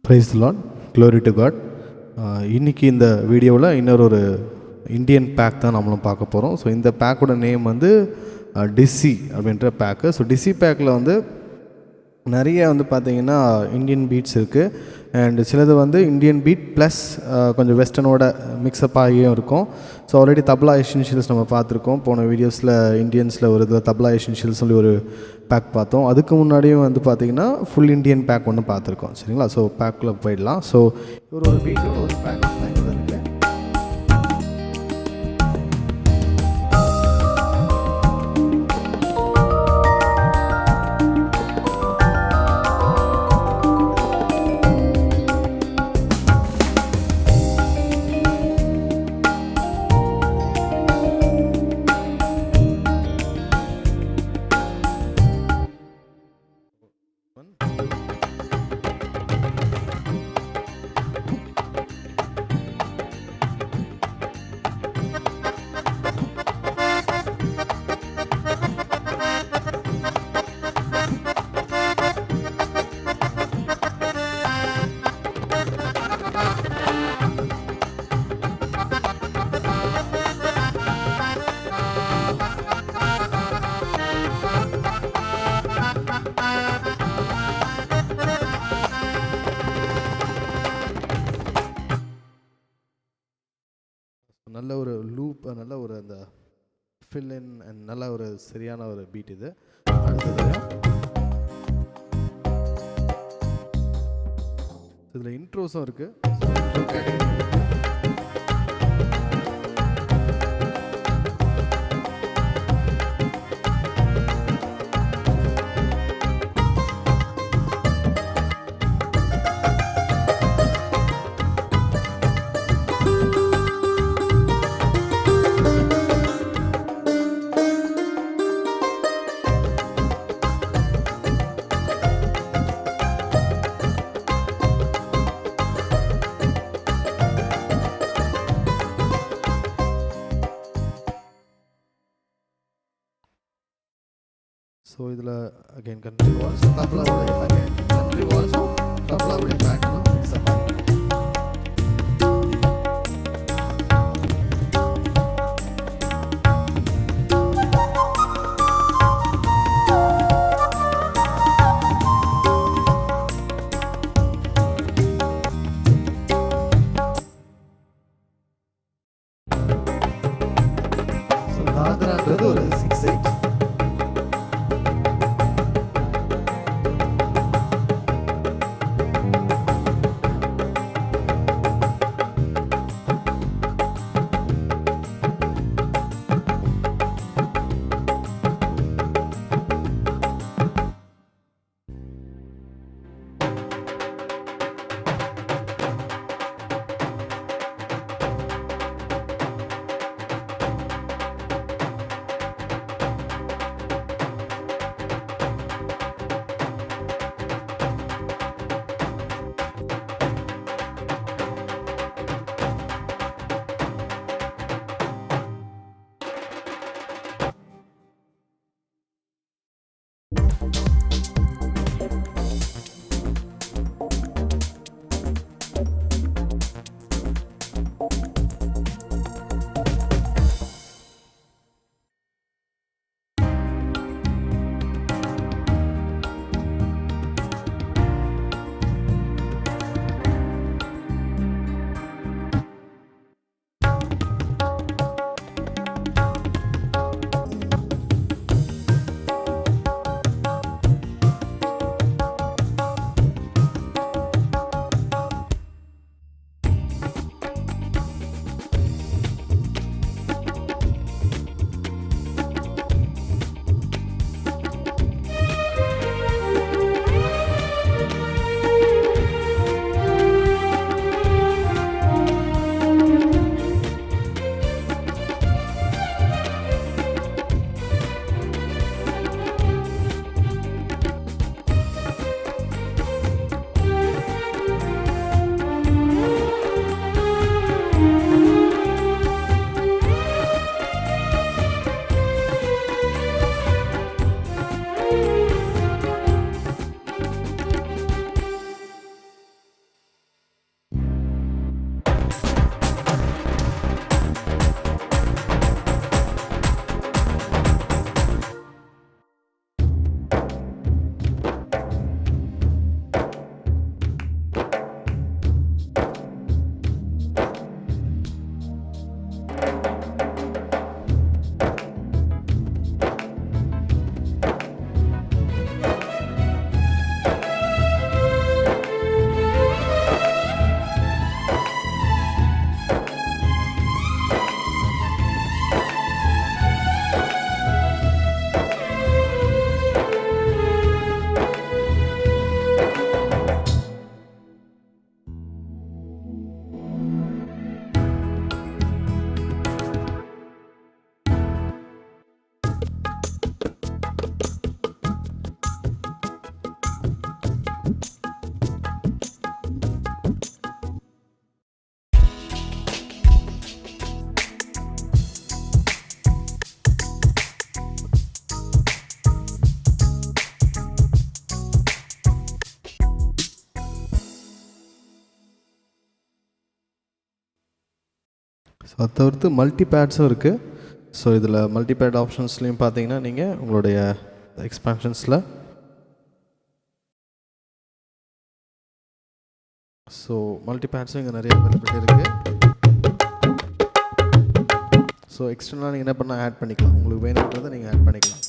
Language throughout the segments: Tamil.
Price the Lord, glory to God. இன்றைக்கி இந்த வீடியோவில் இன்னொரு இந்தியன் பேக் தான் நம்மளும் பார்க்க போகிறோம். ஸோ இந்த பேக்கோட நேம் வந்து டிஸ்ஸி அப்படின்ற பேக்கு. ஸோ டிஸ்ஸி பேக்கில் வந்து நிறைய வந்து பார்த்திங்கன்னா இந்தியன் பீட்ஸ் இருக்குது. அண்ட் சிலது வந்து இந்தியன் பீட் ப்ளஸ் கொஞ்சம் வெஸ்டர்னோட மிக்ஸ்அப் ஆகியும் இருக்கும். ஸோ ஆல்ரெடி தப்லா எசென்ஷியல்ஸ் நம்ம பார்த்துருக்கோம். போன வீடியோஸில் இந்தியன்ஸில் ஒரு இதில் தப்லா எசென்ஷியல்ஸ் சொல்லி ஒரு பேக் பார்த்தோம். அதுக்கு முன்னாடியும் வந்து பார்த்திங்கன்னா ஃபுல் இண்டியன் பேக் ஒன்று பார்த்துருக்கோம். சரிங்களா? ஸோ பேக்கில் போயிடலாம். ஸோ ஒரு பீட்டோட ஒரு பேக் இருக்குது. நல்ல ஒரு லூப், நல்ல ஒரு அந்த ஃபில் இன் அண்ட் நல்ல ஒரு சரியான ஒரு பீட் இது. அடுத்தது இதில் இன்ட்ரோஸும் இருக்குது. ஸோ இதில் அகெயின் கண்ட்ரி வால்ஸ், தப்லாவோட அகெயின் கண்ட்ரி வால்ஸும் தப்லாவோட பேக்கெல்லாம் மிக்ஸ்அப் ஆகிடும். ஸோ தாத்ரான்றது ஒரு 6/8. அது தவிர்த்து மல்டி பேட்ஸும் இருக்குது. ஸோ இதில் மல்டி பேட் ஆப்ஷன்ஸ்லையும் பார்த்தீங்கன்னா நீங்கள் உங்களுடைய எக்ஸ்பான்ஷன்ஸில் ஸோ மல்டி பேட்ஸும் இங்கே நிறைய அவைலபிலிட்டி இருக்குது. ஸோ எக்ஸ்டர்னலாக நீங்கள் என்ன பண்ணால் ஆட் பண்ணிக்கலாம், உங்களுக்கு வேணுன்றதை நீங்கள் ஆட் பண்ணிக்கலாம்.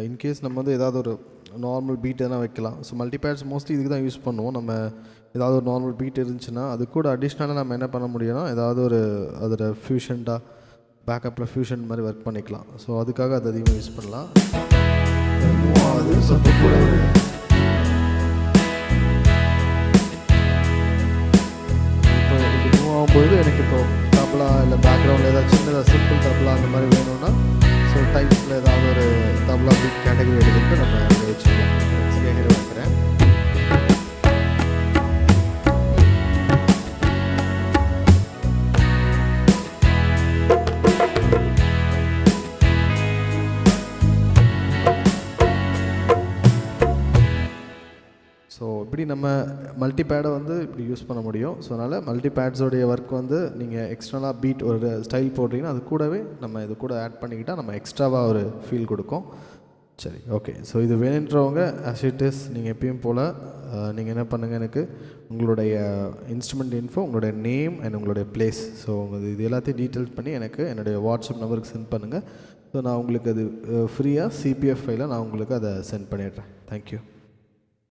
இன்கேஸ் நம்ம வந்து ஏதாவது ஒரு நார்மல் பீட் எதனா வைக்கலாம். ஸோ மல்டிபேட்ஸ் மோஸ்ட்லி இதுக்கு தான் யூஸ் பண்ணுவோம். நம்ம ஏதாவது ஒரு நார்மல் பீட் இருந்துச்சுன்னா அது கூட அடிஷ்னலாக நம்ம என்ன பண்ண முடியும்னா ஏதாவது ஒரு அதில் ஃபியூஷன்டாக பேக்கப்பில் ஃபியூஷன் மாதிரி ஒர்க் பண்ணிக்கலாம். ஸோ அதுக்காக அது அதிகமாக யூஸ் பண்ணலாம். இப்போ இது மூவ் ஆகும்பொழுது எனக்கு இப்போ தபலா இல்லை பேக்ரவுண்டில் ஏதாவது சின்னதாக சிம்பிள் தபலா அந்த மாதிரி வேணும்னா ஸோ டைப்ஸில் ஏதாவது ஒரு தபலா பீட் கேட்டகரி எடுத்துகிட்டு நம்ம அங்கே வச்சுக்கலாம். கேட்குற வைக்கிறேன். ஸோ இப்படி நம்ம மல்டிபேடை வந்து இப்படி யூஸ் பண்ண முடியும். ஸோ அதனால் மல்டிபேட்ஸோடைய ஒர்க் வந்து நீங்கள் எக்ஸ்ட்ரலாக பீட் ஒரு ஸ்டைல் போடுறீங்கன்னா அது கூடவே நம்ம இது கூட ஆட் பண்ணிக்கிட்டால் நம்ம எக்ஸ்ட்ராவாக ஒரு ஃபீல் கொடுக்கும். சரி, ஓகே. ஸோ இது வேணுன்றவங்க as it is நீங்கள் எப்பயும் போல் நீங்கள் என்ன பண்ணுங்கள், எனக்கு உங்களுடைய இன்ஸ்ட்ருமெண்ட் இன்ஃபோ, உங்களுடைய நேம் அண்ட் உங்களுடைய பிளேஸ், ஸோ இது எல்லாத்தையும் டீட்டெயில் பண்ணி எனக்கு என்னுடைய வாட்ஸ்அப் நம்பருக்கு சென்ட் பண்ணுங்கள். ஸோ நான் உங்களுக்கு அது ஃப்ரீயாக சிபிஎஃப் ஃபைலில் நான் உங்களுக்கு அதை சென்ட் பண்ணிடுறேன். தேங்க்யூ.